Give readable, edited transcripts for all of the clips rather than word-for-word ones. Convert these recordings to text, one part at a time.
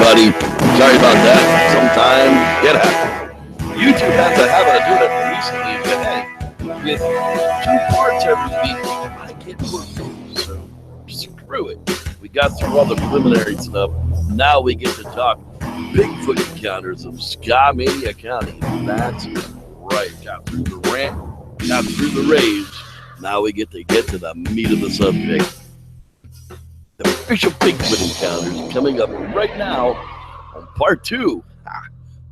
everybody. Sorry about that. Sometime it happens. YouTube has a habit of doing it recently, but hey, with 2 parts every week, I get work. So screw it. We got through all the preliminary stuff. Now we get to talk Bigfoot encounters of Skookum County. That's right. Got through the rant, got through the rage. Now we get to the meat of the subject. The official Bigfoot encounters coming up right now on part 2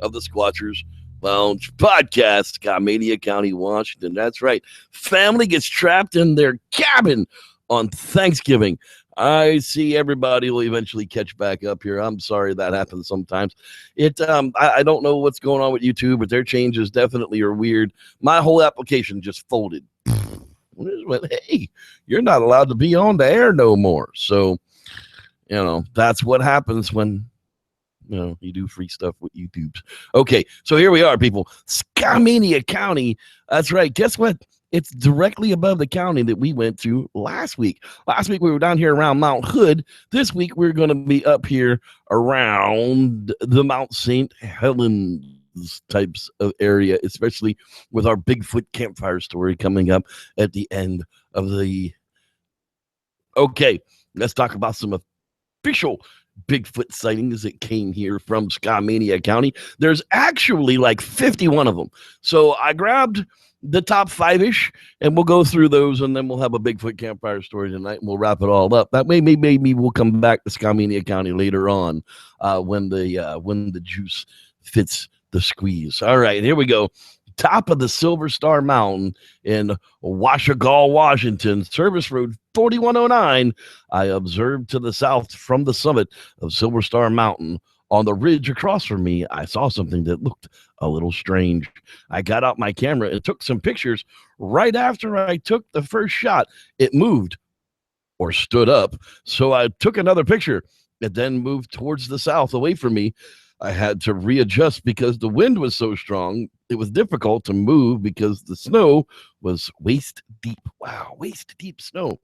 of the Squatchers Lounge podcast, Skookum County, Washington. That's right. Family gets trapped in their cabin on Thanksgiving. I see everybody will eventually catch back up here. I'm sorry that happens sometimes. I don't know what's going on with YouTube, but their changes definitely are weird. My whole application just folded. Hey, you're not allowed to be on the air no more. So, that's what happens when, you do free stuff with YouTube. Okay, so here we are, people. Skookum County. That's right. Guess what? It's directly above the county that we went to last week. Last week we were down here around Mount Hood. This week we're going to be up here around the Mount St. Helens types of area, especially with our Bigfoot campfire story coming up at the end of the... Okay, let's talk about some official Bigfoot sightings that came here from Skookum County. There's actually like 51 of them. So I grabbed the top 5-ish, and we'll go through those, and then we'll have a Bigfoot campfire story tonight, and we'll wrap it all up. That way, maybe we'll come back to Skookum County later on when the juice fits the squeeze. All right, here we go. Top of the Silver Star Mountain in Washougal, Washington, Service Road 4109. I observed to the south from the summit of Silver Star Mountain. On the ridge across from me, I saw something that looked a little strange. I got out my camera and took some pictures. Right after I took the first shot, it moved or stood up. So I took another picture. It then moved towards the south away from me. I had to readjust because the wind was so strong. It was difficult to move because the snow was waist deep. Wow, waist deep snow.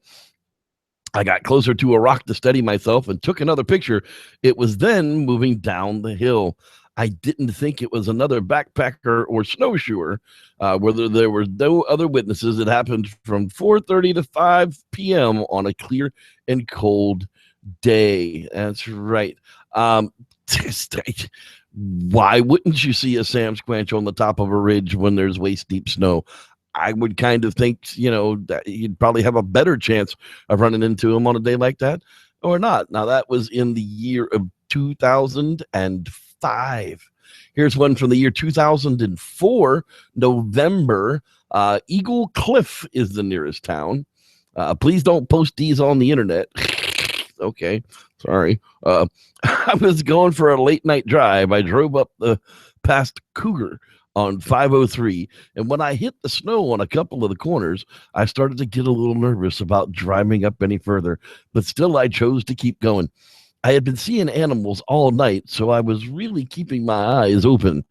I got closer to a rock to steady myself and took another picture. It was then moving down the hill. I didn't think it was another backpacker or snowshoer. Whether there were no other witnesses, it happened from 4:30 to 5 p.m. on a clear and cold day. That's right. Why wouldn't you see a Sam Squanch on the top of a ridge when there's waist deep snow? I would kind of think, that you'd probably have a better chance of running into him on a day like that or not. Now, that was in the year of 2005. Here's one from the year 2004, November. Eagle Cliff is the nearest town. Please don't post these on the internet. Okay, sorry. I was going for a late night drive. I drove up past Cougar on 503, and when I hit the snow on a couple of the corners, I started to get a little nervous about driving up any further, but still I chose to keep going. I had been seeing animals all night, so I was really keeping my eyes open.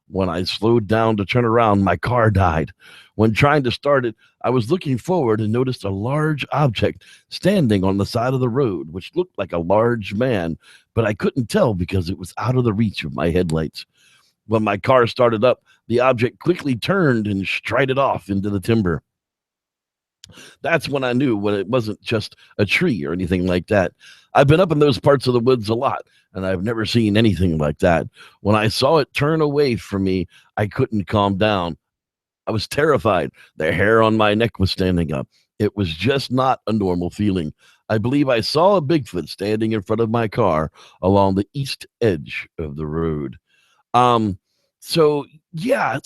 When I slowed down to turn around, my car died. When trying to start it, I was looking forward and noticed a large object standing on the side of the road, which looked like a large man, but I couldn't tell because it was out of the reach of my headlights. When my car started up, the object quickly turned and strided off into the timber. That's when I knew when it wasn't just a tree or anything like that. I've been up in those parts of the woods a lot, and I've never seen anything like that. When I saw it turn away from me, I couldn't calm down. I was terrified. The hair on my neck was standing up. It was just not a normal feeling. I believe I saw a Bigfoot standing in front of my car along the east edge of the road. So yeah,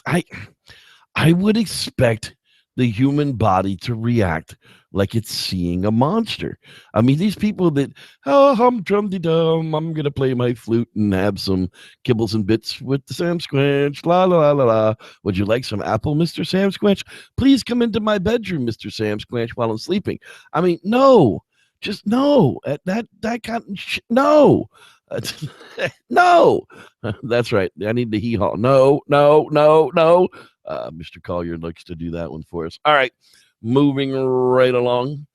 I would expect the human body to react like it's seeing a monster. I mean, these people that, hum-drum-de-dum, I'm going to play my flute and have some kibbles and bits with the Sam Squanch, la, la, la, la, la. Would you like some apple, Mr. Sam Squanch? Please come into my bedroom, Mr. Sam Squanch, while I'm sleeping. I mean, no, just no. That kind of no. No. That's right. I need the hee-haw. No. Mr. Collier likes to do that one for us. All right. Moving right along.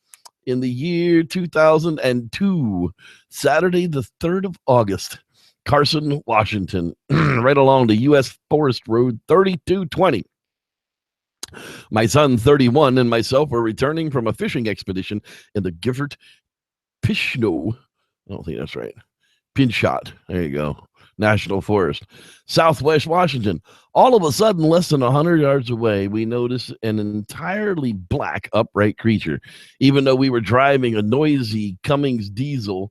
In the year 2002, Saturday, the 3rd of August, Carson, Washington, right along the U.S. Forest Road 3220. My son, 31, and myself were returning from a fishing expedition in the Gifford Pishno. I don't think that's right. Pinchot. There you go. National Forest, Southwest Washington. All of a sudden, less than 100 yards away, we noticed an entirely black upright creature. Even though we were driving a noisy Cummins diesel,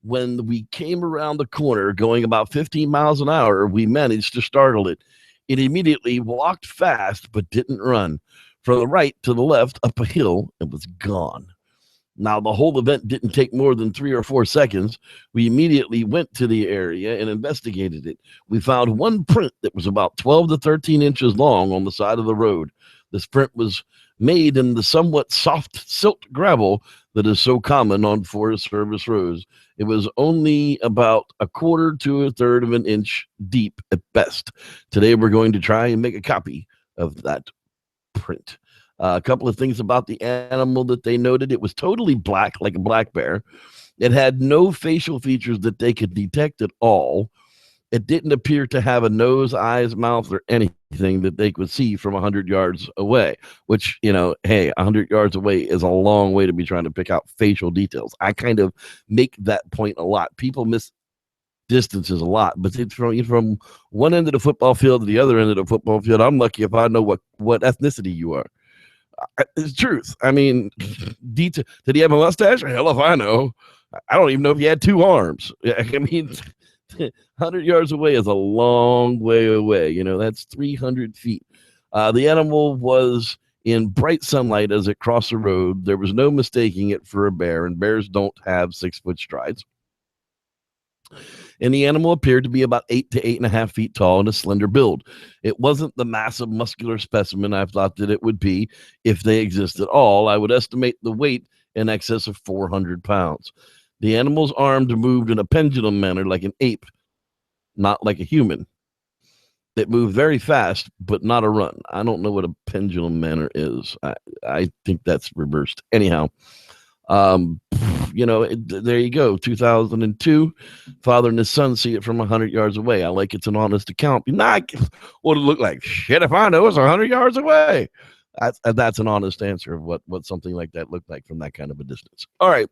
when we came around the corner going about 15 miles an hour, we managed to startle it. It immediately walked fast but didn't run. From the right to the left, up a hill, and was gone. Now, the whole event didn't take more than 3 or 4 seconds. We immediately went to the area and investigated it. We found one print that was about 12 to 13 inches long on the side of the road. This print was made in the somewhat soft silt gravel that is so common on Forest Service roads. It was only about a quarter to a third of an inch deep at best. Today, we're going to try and make a copy of that print. A couple of things about the animal that they noted. It was totally black, like a black bear. It had no facial features that they could detect at all. It didn't appear to have a nose, eyes, mouth, or anything that they could see from 100 yards away, which, hey, 100 yards away is a long way to be trying to pick out facial details. I kind of make that point a lot. People miss distances a lot, but it's from one end of the football field to the other end of the football field. I'm lucky if I know what ethnicity you are. It's truth. I mean, did he have a mustache? Hell if I know. I don't even know if he had 2 arms. I mean, 100 yards away is a long way away. That's 300 feet. The animal was in bright sunlight as it crossed the road. There was no mistaking it for a bear, and bears don't have 6-foot strides. And the animal appeared to be about 8 to 8.5 feet tall and a slender build. It wasn't the massive muscular specimen I thought that it would be if they exist at all. I would estimate the weight in excess of 400 pounds. The animal's arms moved in a pendulum manner like an ape, not like a human. It moved very fast, but not a run. I don't know what a pendulum manner is. I think that's reversed. Anyhow, there you go. 2002, father and his son see it from 100 yards away. I like it's an honest account. Not what it looked like. Shit, if I know it's 100 yards away. That's an honest answer of what something like that looked like from that kind of a distance. All right,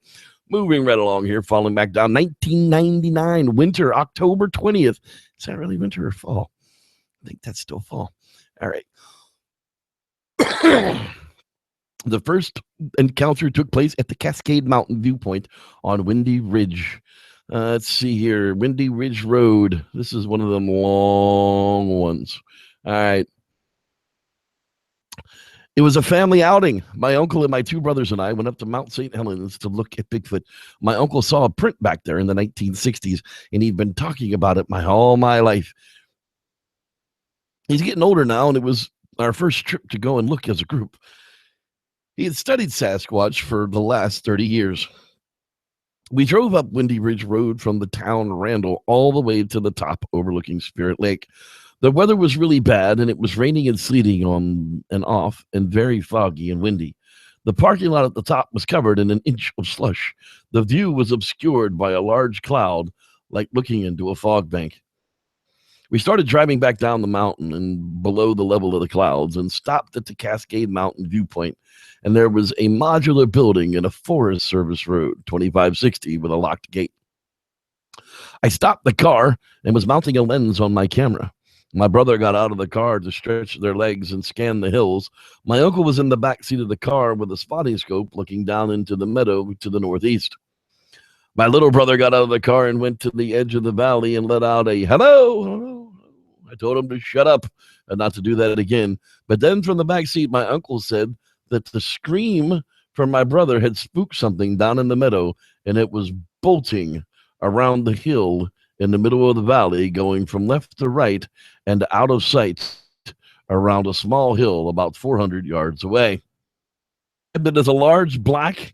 moving right along here, falling back down. 1999, winter, October 20th. Is that really winter or fall? I think that's still fall. All right. The first encounter took place at the Cascade Mountain Viewpoint on Windy Ridge. Let's see here. Windy Ridge Road. This is one of them long ones. All right. It was a family outing. My uncle and my 2 brothers and I went up to Mount St. Helens to look at Bigfoot. My uncle saw a print back there in the 1960s, and he'd been talking about it all my life. He's getting older now, and it was our first trip to go and look as a group. He had studied Sasquatch for the last 30 years. We drove up Windy Ridge Road from the town Randall all the way to the top overlooking Spirit Lake. The weather was really bad, and it was raining and sleeting on and off and very foggy and windy. The parking lot at the top was covered in an inch of slush. The view was obscured by a large cloud, like looking into a fog bank. We started driving back down the mountain and below the level of the clouds and stopped at the Cascade Mountain Viewpoint. And there was a modular building in a Forest Service road, 2560, with a locked gate. I stopped the car and was mounting a lens on my camera. My brother got out of the car to stretch their legs and scan the hills. My uncle was in the back seat of the car with a spotting scope looking down into the meadow to the northeast. My little brother got out of the car and went to the edge of the valley and let out a hello. I told him to shut up and not to do that again. But then from the back seat, my uncle said that the scream from my brother had spooked something down in the meadow, and it was bolting around the hill in the middle of the valley, going from left to right and out of sight around a small hill about 400 yards away. And there's a large black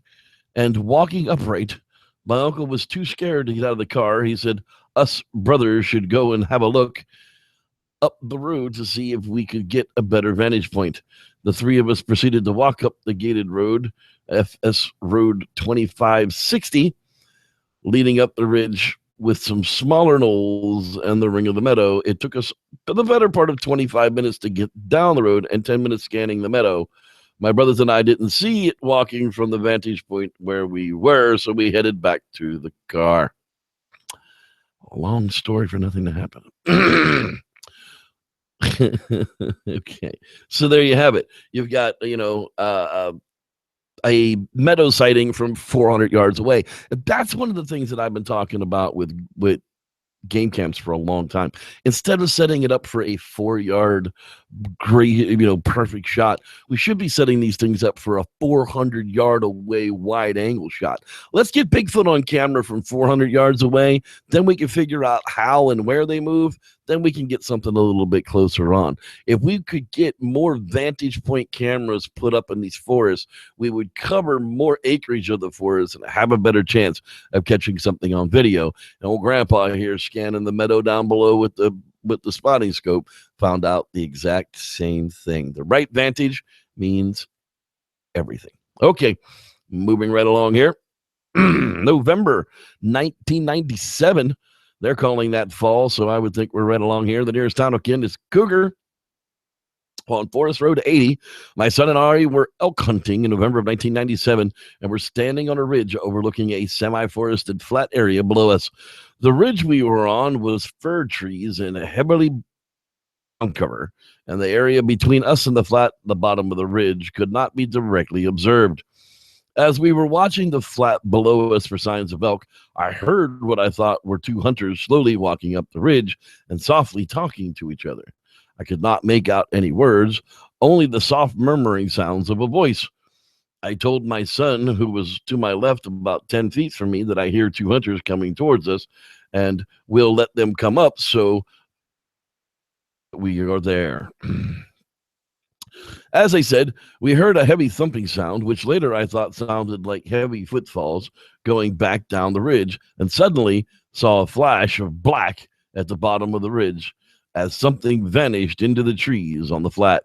and walking upright. My uncle was too scared to get out of the car. He said, us brothers should go and have a look up the road to see if we could get a better vantage point. The 3 of us proceeded to walk up the gated road, FS Road 2560, leading up the ridge with some smaller knolls and the ring of the meadow. It took us the better part of 25 minutes to get down the road and 10 minutes scanning the meadow. My brothers and I didn't see it walking from the vantage point where we were, so we headed back to the car. A long story for nothing to happen. Okay, so there you have it. You've got, a meadow sighting from 400 yards away. That's one of the things that I've been talking about with game camps for a long time. Instead of setting it up for a 4-yard great, perfect shot, we should be setting these things up for a 400-yard away wide angle shot. Let's get Bigfoot on camera from 400 yards away. Then we can figure out how and where they move. Then we can get something a little bit closer on. If we could get more vantage point cameras put up in these forests, we would cover more acreage of the forest and have a better chance of catching something on video. And old Grandpa here scanning the meadow down below with the spotting scope found out the exact same thing. The right vantage means everything. Okay, moving right along here. November 1997. They're calling that fall, so I would think we're right along here. The nearest town of kin is Cougar on Forest Road 80. My son and I were elk hunting in November of 1997, and we're standing on a ridge overlooking a semi-forested flat area below us. The ridge we were on was fir trees and a heavily ground cover, and the area between us and the bottom of the ridge could not be directly observed. As we were watching the flat below us for signs of elk, I heard what I thought were two hunters slowly walking up the ridge and softly talking to each other. I could not make out any words, only the soft murmuring sounds of a voice. I told my son, who was to my left about 10 feet from me, that I hear two hunters coming towards us, and we'll let them come up so we are there. As I said, we heard a heavy thumping sound, which later I thought sounded like heavy footfalls going back down the ridge, and suddenly saw a flash of black at the bottom of the ridge as something vanished into the trees on the flat.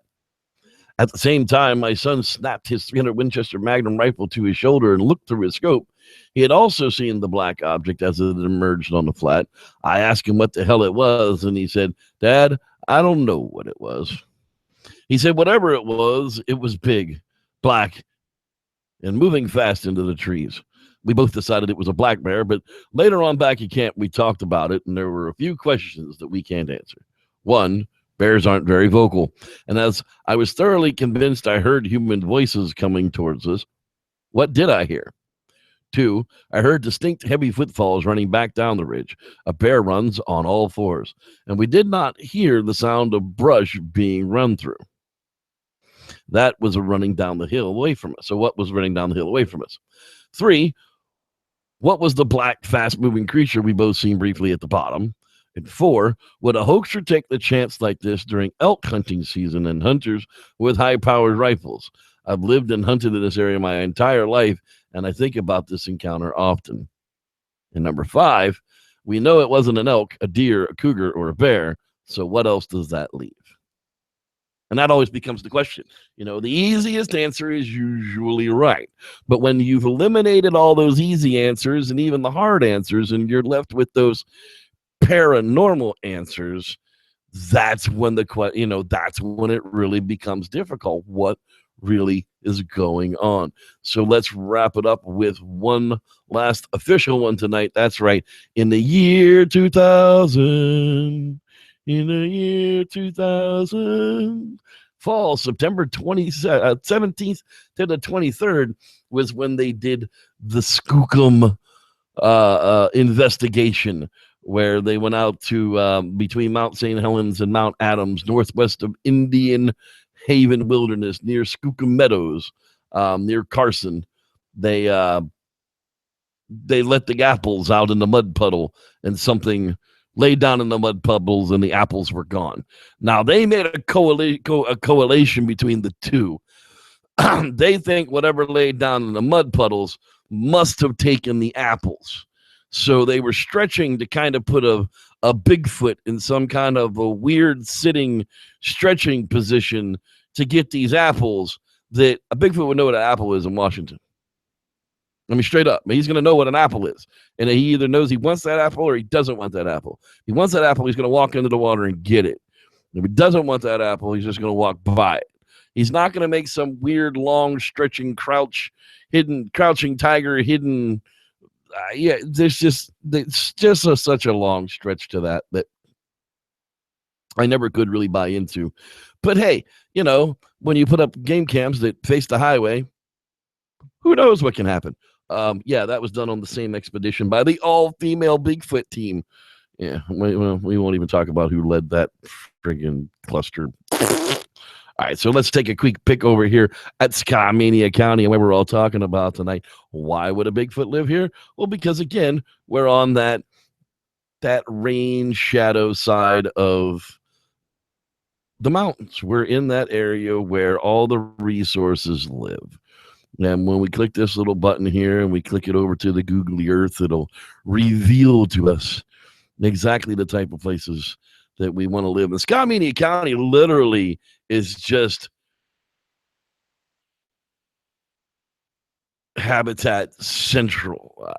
At the same time, my son snapped his 300 Winchester Magnum rifle to his shoulder and looked through his scope. He had also seen the black object as it emerged on the flat. I asked him what the hell it was, and he said, "Dad, I don't know what it was." He said whatever it was big, black, and moving fast into the trees. We both decided it was a black bear, but later on back at camp, we talked about it, and there were a few questions that we can't answer. One, bears aren't very vocal, and as I was thoroughly convinced I heard human voices coming towards us, what did I hear? Two, I heard distinct heavy footfalls running back down the ridge. A bear runs on all fours, and we did not hear the sound of brush being run through. That was a running down the hill away from us. So what was running down the hill away from us? Three, what was the black, fast-moving creature we both seen briefly at the bottom? And four, would a hoaxer take the chance like this during elk hunting season and hunters with high-powered rifles? I've lived and hunted in this area my entire life, and I think about this encounter often. And number five, we know it wasn't an elk, a deer, a cougar, or a bear, so what else does that leave? And that always becomes the question. The easiest answer is usually right. But when you've eliminated all those easy answers and even the hard answers, and you're left with those paranormal answers, that's when that's when it really becomes difficult. What really is going on? So let's wrap it up with one last official one tonight. That's right. In the year 2000, fall, September 17th to the 23rd was when they did the Skookum investigation, where they went out to between Mount St. Helens and Mount Adams, northwest of Indian Haven Wilderness, near Skookum Meadows, near Carson. They let the apples out in the mud puddle, and something laid down in the mud puddles, and the apples were gone. Now, they made a correlation between the two. They think whatever laid down in the mud puddles must have taken the apples. So they were stretching to kind of put a Bigfoot in some kind of a weird sitting stretching position to get these apples, that a Bigfoot would know what an apple is in Washington. I mean, straight up. He's going to know what an apple is. And he either knows he wants that apple or he doesn't want that apple. If he wants that apple, he's going to walk into the water and get it. If he doesn't want that apple, he's just going to walk by it. He's not going to make some weird, long, stretching, crouching tiger, hidden. It's just such a long stretch to that I never could really buy into. But hey, when you put up game cams that face the highway, who knows what can happen? That was done on the same expedition by the all-female Bigfoot team. Yeah, we won't even talk about who led that friggin' cluster. All right, so let's take a quick pick over here at Skookum County and what we're all talking about tonight. Why would a Bigfoot live here? Well, because, again, we're on that rain shadow side of the mountains. We're in that area where all the resources live. And when we click this little button here and we click it over to the googly earth, it'll reveal to us exactly the type of places that we want to live. And Skookum County literally is just habitat central.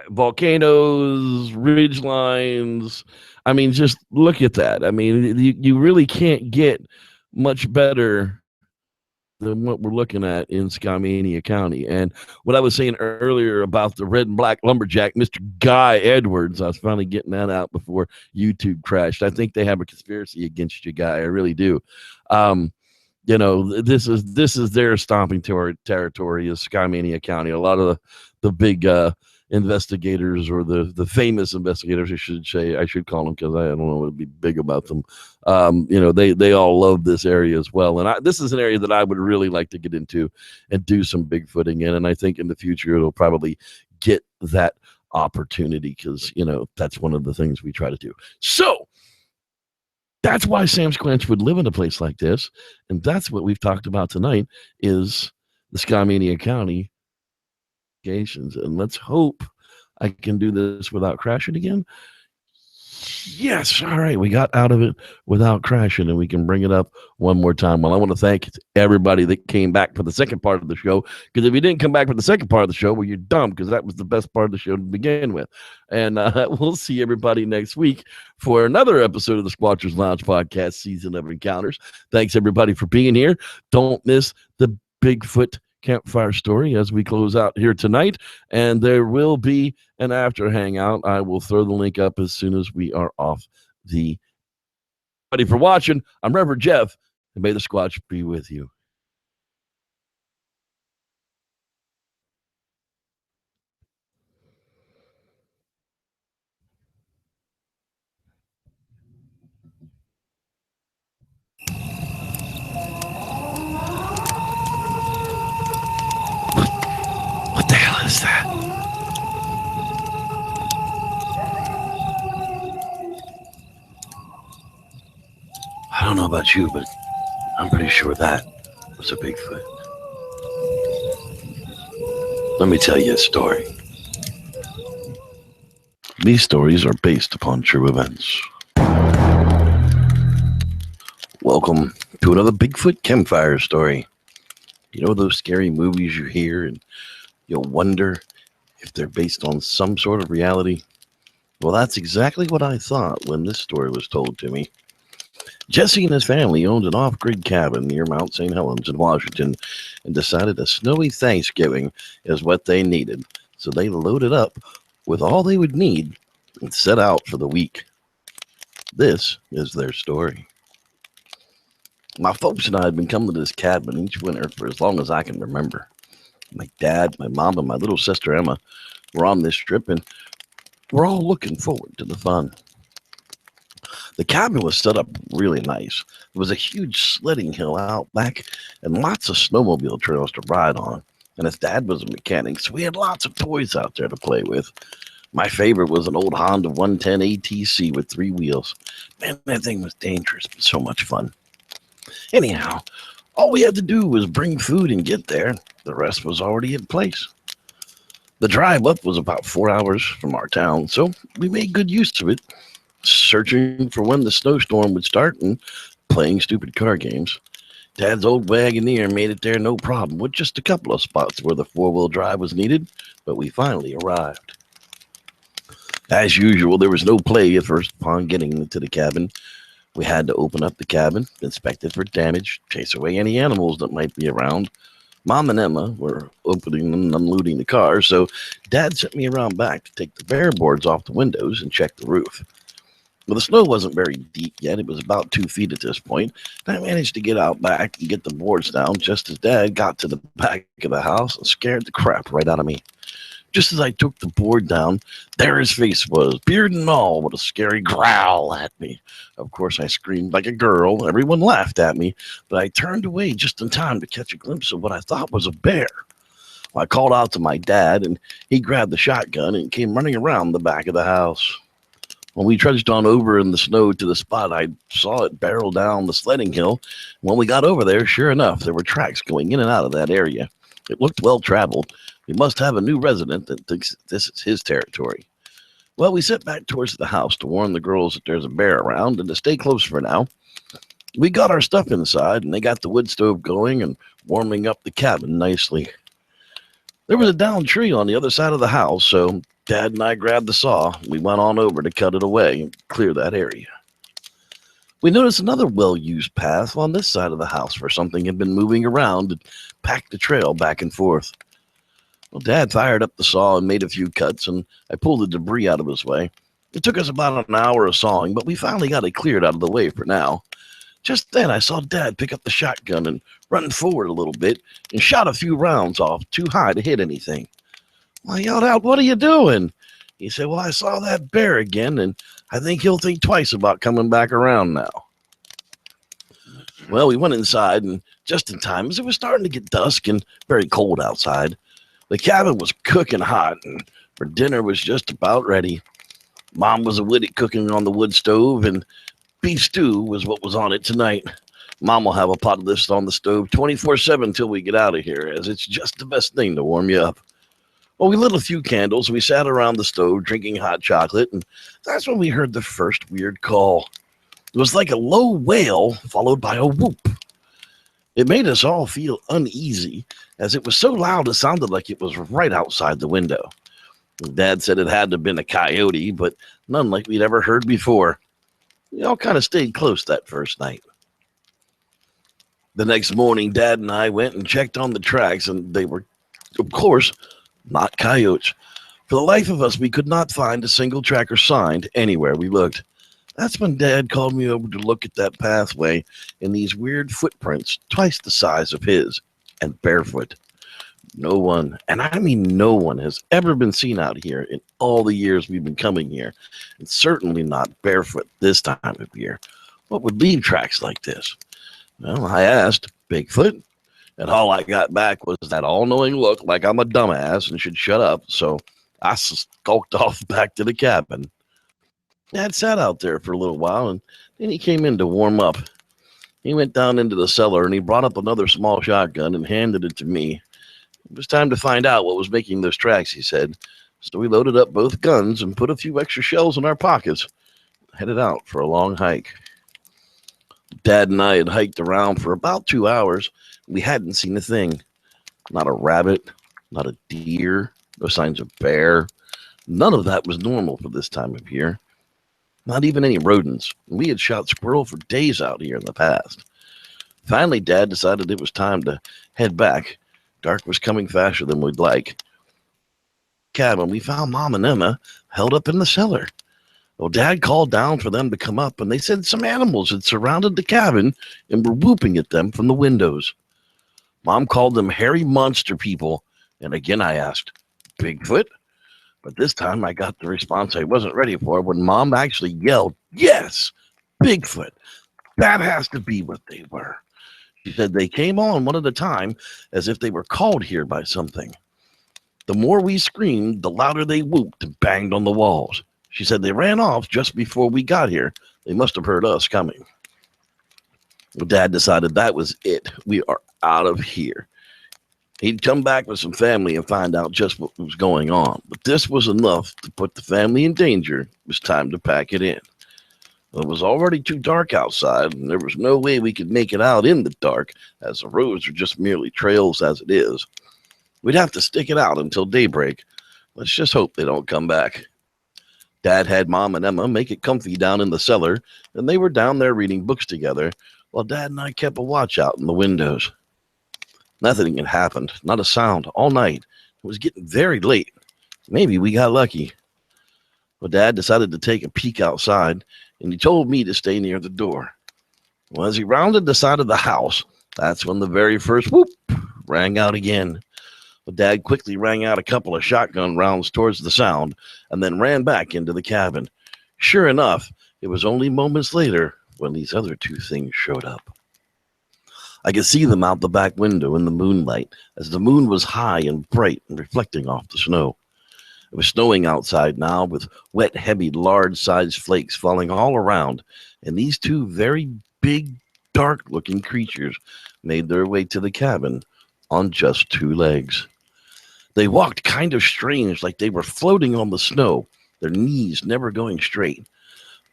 Volcanoes, ridge lines. I mean, just look at that. I mean, you really can't get much better than what we're looking at in Skookum County. And what I was saying earlier about the red and black lumberjack, Mr. Guy Edwards, I was finally getting that out before YouTube crashed. I think they have a conspiracy against you, Guy. I really do. This is their stomping territory is Skookum County. A lot of the big investigators, or the famous investigators, I should call them, because I don't know what would be big about them. They all love this area as well. And this is an area that I would really like to get into and do some Bigfooting in. And I think in the future, it'll probably get that opportunity, because, that's one of the things we try to do. So that's why Sam Squanch would live in a place like this. And that's what we've talked about tonight is the Skookum County. And let's hope I can do this without crashing again. Yes. All right. We got out of it without crashing, and we can bring it up one more time. Well, I want to thank everybody that came back for the second part of the show, because if you didn't come back for the second part of the show, well, you're dumb, because that was the best part of the show to begin with. And we'll see everybody next week for another episode of the Squatchers Lounge podcast, season of Encounters. Thanks, everybody, for being here. Don't miss the Bigfoot campfire story as we close out here tonight, and there will be an after hangout. I will throw the link up as soon as we are off the. Ready for watching? I'm Reverend Jeff, and may the Squatch be with you. What the hell is that? I don't know about you, but I'm pretty sure that was a Bigfoot. Let me tell you a story. These stories are based upon true events. Welcome to another Bigfoot campfire story. You know those scary movies you hear and you'll wonder if they're based on some sort of reality? Well, that's exactly what I thought when this story was told to me. Jesse and his family owned an off-grid cabin near Mount St. Helens in Washington and decided a snowy Thanksgiving is what they needed. So they loaded up with all they would need and set out for the week. This is their story. My folks and I had been coming to this cabin each winter for as long as I can remember. My dad, my mom, and my little sister Emma were on this trip, and we're all looking forward to the fun. The cabin was set up really nice. There was a huge sledding hill out back and lots of snowmobile trails to ride on. And his dad was a mechanic, so we had lots of toys out there to play with. My favorite was an old Honda 110 ATC with 3 wheels. Man, that thing was dangerous, but so much fun. Anyhow, all we had to do was bring food and get there. The rest was already in place. The drive up was about 4 hours from our town, so we made good use of it, searching for when the snowstorm would start and playing stupid car games. Dad's old Wagoneer made it there no problem, with just a couple of spots where the four-wheel drive was needed, but we finally arrived. As usual, there was no play at first upon getting into the cabin. We had to open up the cabin, inspect it for damage, chase away any animals that might be around. Mom and Emma were opening and unloading the car, so Dad sent me around back to take the bare boards off the windows and check the roof. Well, the snow wasn't very deep yet. It was about 2 feet at this point. And I managed to get out back and get the boards down just as Dad got to the back of the house and scared the crap right out of me. Just as I took the board down, there his face was, beard and all, with a scary growl at me. Of course, I screamed like a girl. Everyone laughed at me, but I turned away just in time to catch a glimpse of what I thought was a bear. Well, I called out to my dad, and he grabbed the shotgun and came running around the back of the house. When we trudged on over in the snow to the spot, I saw it barrel down the sledding hill. When we got over there, sure enough, there were tracks going in and out of that area. It looked well traveled. We must have a new resident that thinks this is his territory. Well, we set back towards the house to warn the girls that there's a bear around and to stay close for now. We got our stuff inside, and they got the wood stove going and warming up the cabin nicely. There was a downed tree on the other side of the house, so Dad and I grabbed the saw. We went on over to cut it away and clear that area. We noticed another well-used path on this side of the house where something had been moving around and packed the trail back and forth. Well, Dad fired up the saw and made a few cuts, and I pulled the debris out of his way. It took us about an hour of sawing, but we finally got it cleared out of the way for now. Just then, I saw Dad pick up the shotgun and run forward a little bit and shot a few rounds off, too high to hit anything. Well, I yelled out, "What are you doing?" He said, "Well, I saw that bear again, and I think he'll think twice about coming back around now." Well, we went inside, and just in time, as it was starting to get dusk and very cold outside. The cabin was cooking hot, and for dinner was just about ready. Mom was a at cooking on the wood stove, and beef stew was what was on it tonight. Mom will have a pot of this on the stove 24/7 till we get out of here, as it's just the best thing to warm you up. Well, we lit a few candles, and we sat around the stove drinking hot chocolate, and that's when we heard the first weird call. It was like a low wail followed by a whoop. It made us all feel uneasy, as it was so loud it sounded like it was right outside the window. Dad said it had to have been a coyote, but none like we'd ever heard before. We all kind of stayed close that first night. The next morning, Dad and I went and checked on the tracks, and they were, of course, not coyotes. For the life of us, we could not find a single tracker signed anywhere we looked. That's when Dad called me over to look at that pathway and these weird footprints, twice the size of his, and barefoot. No one, and I mean no one, has ever been seen out here in all the years we've been coming here, and certainly not barefoot this time of year. What would leave tracks like this? Well, I asked, Bigfoot? And all I got back was that all-knowing look like I'm a dumbass and should shut up, so I skulked off back to the cabin. Dad sat out there for a little while, and then he came in to warm up. He went down into the cellar, and he brought up another small shotgun and handed it to me. It was time to find out what was making those tracks, he said. So we loaded up both guns and put a few extra shells in our pockets, headed out for a long hike. Dad and I had hiked around for about 2 hours. We hadn't seen a thing. Not a rabbit, not a deer, no signs of bear. None of that was normal for this time of year. Not even any rodents. We had shot squirrel for days out here in the past. Finally, Dad decided it was time to head back. Dark was coming faster than we'd like. Cabin, we found Mom and Emma held up in the cellar. Well, Dad called down for them to come up, and they said some animals had surrounded the cabin and were whooping at them from the windows. Mom called them hairy monster people, and again I asked, Bigfoot? But this time I got the response I wasn't ready for when Mom actually yelled, yes, Bigfoot. That has to be what they were. She said they came on one at a time as if they were called here by something. The more we screamed, the louder they whooped and banged on the walls. She said they ran off just before we got here. They must have heard us coming. Well, Dad decided that was it. We are out of here. He'd come back with some family and find out just what was going on. But this was enough to put the family in danger. It was time to pack it in. It was already too dark outside, and there was no way we could make it out in the dark, as the roads are just merely trails as it is. We'd have to stick it out until daybreak. Let's just hope they don't come back. Dad had Mom and Emma make it comfy down in the cellar, and they were down there reading books together, while Dad and I kept a watch out in the windows. Nothing had happened, not a sound, all night. It was getting very late. Maybe we got lucky. Well, Dad decided to take a peek outside, and he told me to stay near the door. Well, as he rounded the side of the house, that's when the very first whoop rang out again. Well, Dad quickly rang out a couple of shotgun rounds towards the sound, and then ran back into the cabin. Sure enough, it was only moments later when these other two things showed up. I could see them out the back window in the moonlight, as the moon was high and bright and reflecting off the snow. It was snowing outside now, with wet, heavy, large-sized flakes falling all around, and these two very big, dark-looking creatures made their way to the cabin on just two legs. They walked kind of strange, like they were floating on the snow, their knees never going straight.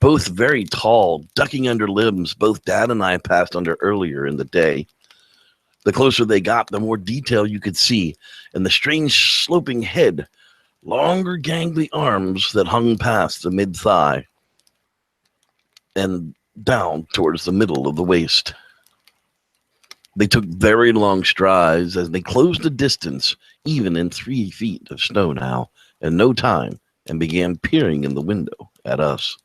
Both very tall, ducking under limbs both Dad and I passed under earlier in the day. The closer they got, the more detail you could see, and the strange sloping head, longer gangly arms that hung past the mid-thigh and down towards the middle of the waist. They took very long strides as they closed the distance, even in 3 feet of snow now, in no time, and began peering in the window at us.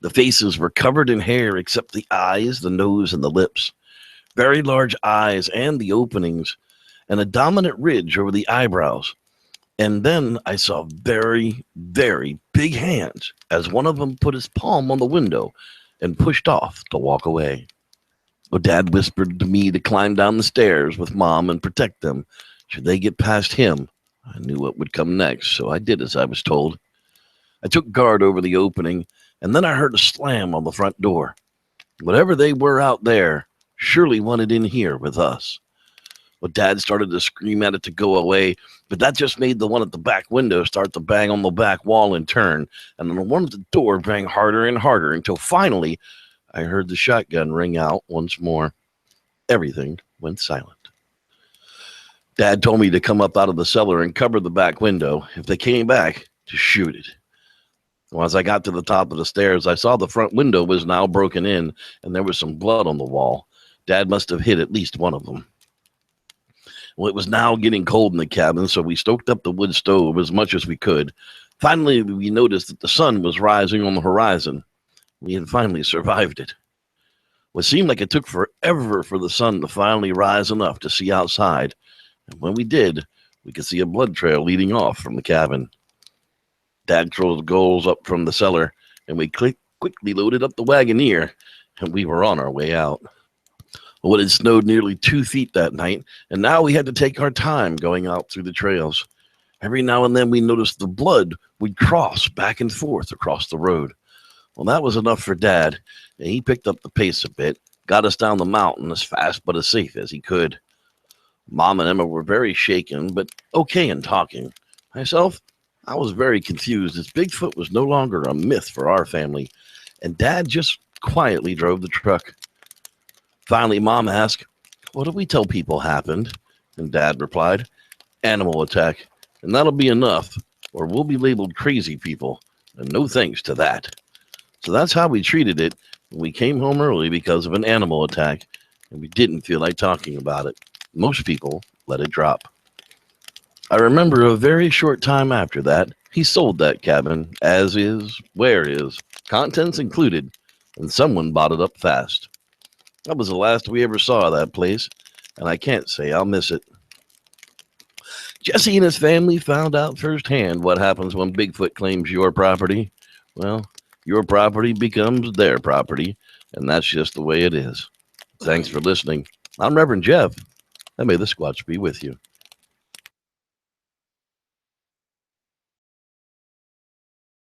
The faces were covered in hair except the eyes, the nose, and the lips. Very large eyes and the openings, and a dominant ridge over the eyebrows. And then I saw very, very big hands as one of them put his palm on the window and pushed off to walk away. Well, Dad whispered to me to climb down the stairs with Mom and protect them. Should they get past him, I knew what would come next, so I did as I was told. I took guard over the opening, and then I heard a slam on the front door. Whatever they were out there surely wanted in here with us. Well, Dad started to scream at it to go away, but that just made the one at the back window start to bang on the back wall in turn, and then the one at the door bang harder and harder until finally I heard the shotgun ring out once more. Everything went silent. Dad told me to come up out of the cellar and cover the back window. If they came back, to shoot it. Well, as I got to the top of the stairs, I saw the front window was now broken in, and there was some blood on the wall. Dad must have hit at least one of them. Well, it was now getting cold in the cabin, so we stoked up the wood stove as much as we could. Finally, we noticed that the sun was rising on the horizon. We had finally survived it. Well, it seemed like it took forever for the sun to finally rise enough to see outside. And when we did, we could see a blood trail leading off from the cabin. Dad drove the goals up from the cellar, and we quickly loaded up the wagoneer, and we were on our way out. Well, it had snowed nearly 2 feet that night, and now we had to take our time going out through the trails. Every now and then we noticed the blood would cross back and forth across the road. Well, that was enough for Dad, and he picked up the pace a bit, got us down the mountain as fast but as safe as he could. Mom and Emma were very shaken, but okay in talking. Myself, I was very confused as Bigfoot was no longer a myth for our family, and Dad just quietly drove the truck. Finally, Mom asked, "What do we tell people happened?" And Dad replied, "Animal attack, and that'll be enough, or we'll be labeled crazy people, and no thanks to that." So that's how we treated it. We came home early because of an animal attack, and we didn't feel like talking about it. Most people let it drop. I remember a very short time after that, he sold that cabin, as is, where is, contents included, and someone bought it up fast. That was the last we ever saw of that place, and I can't say I'll miss it. Jesse and his family found out firsthand what happens when Bigfoot claims your property. Well, your property becomes their property, and that's just the way it is. Thanks for listening. I'm Reverend Jeff, and may the Squatch be with you.